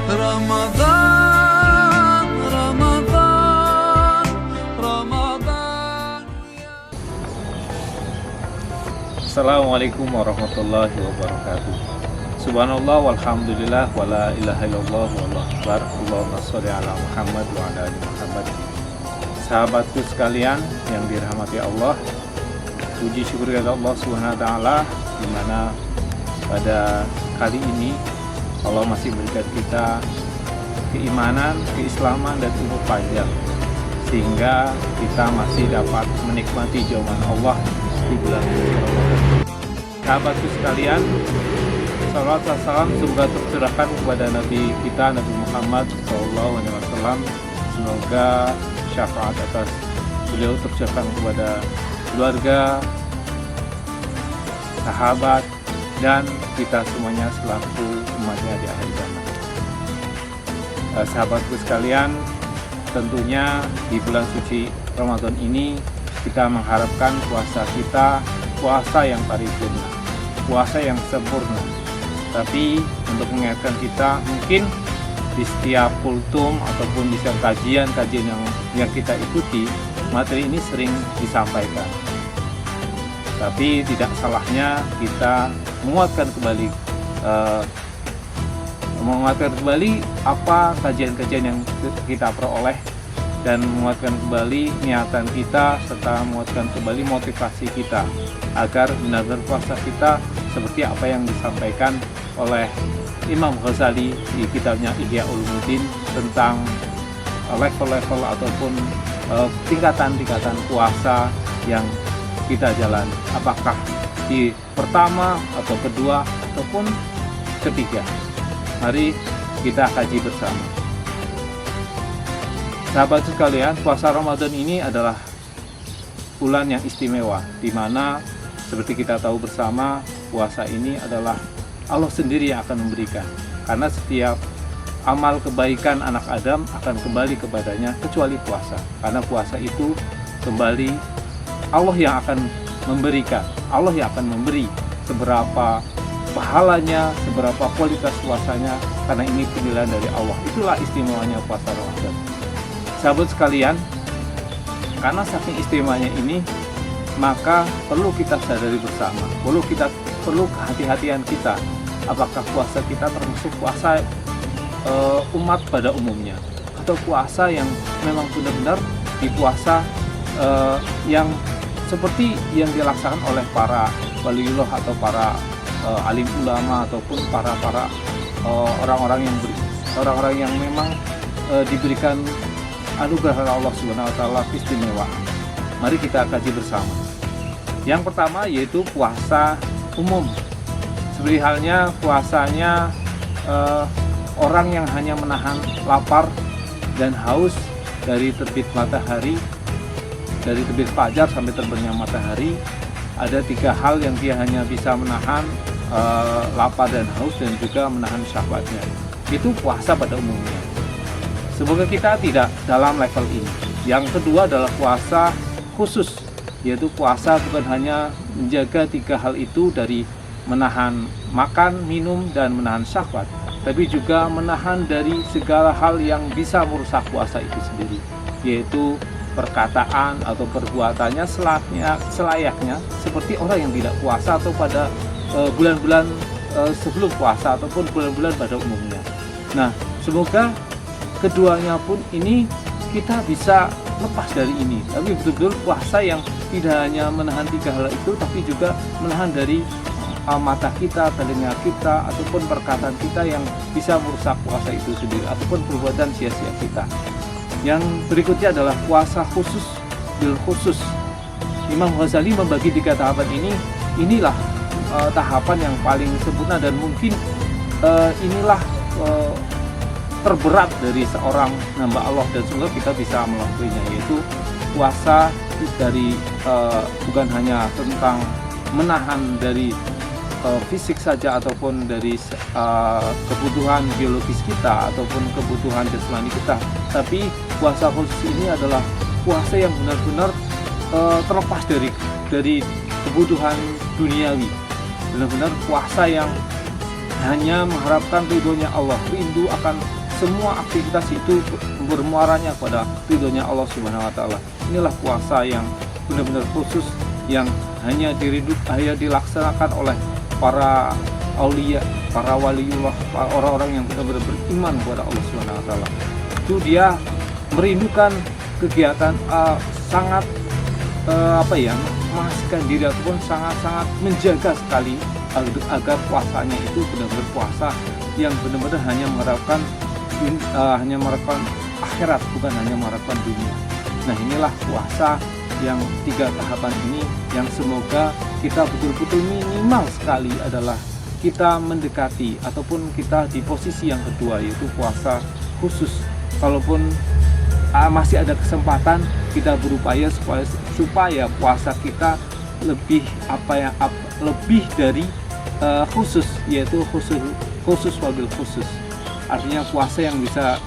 Ramadan, Ramadan, Ramadan. Assalamualaikum warahmatullahi wabarakatuh. Subhanallah walhamdulillah wala ilaha illallah wallahu akbar. Allahumma sholli ala Muhammad wa ala ali Muhammad. Sahabatku sekalian yang dirahmati Allah, puji syukur kepada Allah Subhanahu wa taala di mana pada kali ini Allah masih memberikan kita keimanan, keislaman dan umur panjang sehingga kita masih dapat menikmati jauhan Allah di bulan Ramadan. Sahabatku sekalian, salawat dan salam semoga tercurahkan kepada Nabi kita Nabi Muhammad SAW. Semoga syafaat atas beliau tercurahkan kepada keluarga, sahabat, dan kita semuanya selaku umatnya di akhir zaman. Sahabatku sekalian, tentunya di bulan suci Ramadan ini kita mengharapkan puasa kita puasa yang paripurna, puasa yang sempurna. Tapi untuk mengingatkan kita, mungkin di setiap kultum ataupun di setiap kajian-kajian yang kita ikuti, materi ini sering disampaikan. Tapi tidak salahnya kita menguatkan kembali apa kajian-kajian yang kita peroleh dan menguatkan kembali niatan kita serta menguatkan kembali motivasi kita agar benar-benar puasa kita seperti apa yang disampaikan oleh Imam Ghazali di kitabnya Ihya Ulumuddin tentang level-level ataupun tingkatan-tingkatan puasa yang kita jalani, apakah di pertama atau kedua ataupun ketiga. Mari kita kaji bersama. Sahabat sekalian, puasa Ramadan ini adalah bulan yang istimewa, di mana seperti kita tahu bersama, puasa ini adalah Allah sendiri yang akan memberikan. Karena setiap amal kebaikan anak Adam akan kembali kepadanya kecuali puasa. Karena puasa itu kembali Allah yang akan memberikan, Allah yang akan memberi seberapa pahalanya, seberapa kualitas puasanya, karena ini penilaian dari Allah. Itulah istimewanya puasa Ramadan. Sahabat sekalian, karena saking istimewanya ini, maka perlu kita sadari bersama, perlu kehati-hatian kita, apakah puasa kita termasuk puasa umat pada umumnya, atau puasa yang memang benar-benar di puasa yang seperti yang dilaksanakan oleh para waliullah atau para alim ulama ataupun para orang-orang yang memang diberikan anugerah Allah Subhanahu wa taala istimewa. Mari kita kaji bersama. Yang pertama yaitu puasa umum. Seperti halnya puasanya orang yang hanya menahan lapar dan haus dari terbit matahari, dari terbit fajar sampai terbitnya matahari. Ada 3 hal yang dia hanya bisa menahan lapar dan haus dan juga menahan syahwatnya. Itu puasa pada umumnya. Semoga kita tidak dalam level ini. Yang kedua adalah puasa khusus, yaitu puasa bukan hanya menjaga 3 hal itu dari menahan makan, minum, dan menahan syahwat, tapi juga menahan dari segala hal yang bisa merusak puasa itu sendiri, yaitu perkataan atau perbuatannya selayaknya seperti orang yang tidak puasa atau pada bulan-bulan sebelum puasa ataupun bulan-bulan pada umumnya. Nah, semoga keduanya pun ini kita bisa lepas dari ini, tapi betul-betul puasa yang tidak hanya menahan 3 hal itu, tapi juga menahan dari mata kita, telinga kita, ataupun perkataan kita yang bisa merusak puasa itu sendiri, ataupun perbuatan sia-sia kita. Yang berikutnya adalah puasa khusus bil khusus. Imam Ghazali membagi 3 tahapan ini. Inilah tahapan yang paling sempurna dan mungkin inilah terberat dari seorang hamba Allah, dan semoga kita bisa melakukannya, yaitu puasa dari bukan hanya tentang menahan dari fisik saja ataupun dari kebutuhan biologis kita ataupun kebutuhan jasmani kita, tapi puasa khusus ini adalah puasa yang benar-benar terlepas dari kebutuhan duniawi, benar-benar puasa yang hanya mengharapkan ridhonya Allah, rindu akan semua aktivitas itu bermuaranya pada ridhonya Allah Subhanahu wa taala. Inilah puasa yang benar-benar khusus, yang hanya dilaksanakan oleh para aulia, para waliullah, orang-orang yang benar-benar beriman kepada Allah Subhanahu wa taala. Itu dia merindukan kegiatan sangat mengasihkan diri ataupun sangat-sangat menjaga sekali agar puasanya itu benar-benar puasa yang benar-benar hanya mengharapkan akhirat, bukan hanya mengharapkan dunia. Nah, inilah puasa yang 3 tahapan ini yang semoga kita betul-betul minimal sekali adalah kita mendekati ataupun kita di posisi yang kedua, yaitu puasa khusus. Kalaupun masih ada kesempatan, kita berupaya supaya puasa kita lebih lebih dari khusus, yaitu khusus wabil khusus. Artinya puasa yang bisa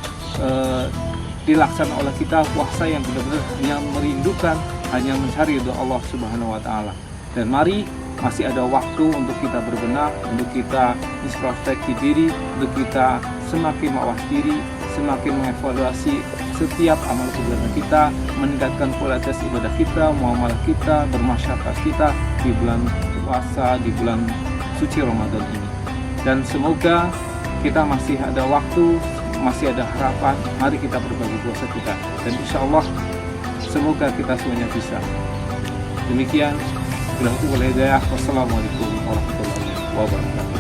dilaksanakan oleh kita, puasa yang benar-benar hanya merindukan, hanya mencari ridho Allah Subhanahu wa taala. Dan mari, masih ada waktu untuk kita berbenah, untuk kita introspeksi diri, untuk kita semakin mawas diri, semakin mengevaluasi setiap amal perbuatan kita, meningkatkan kualitas ibadah kita, muamalah kita, bermasyarakat kita di bulan puasa, di bulan suci Ramadan ini. Dan semoga kita masih ada waktu, masih ada harapan. Mari kita berbagi puasa kita, dan insya Allah semoga kita semuanya bisa. Demikian, wassalamualaikum warahmatullahi wabarakatuh.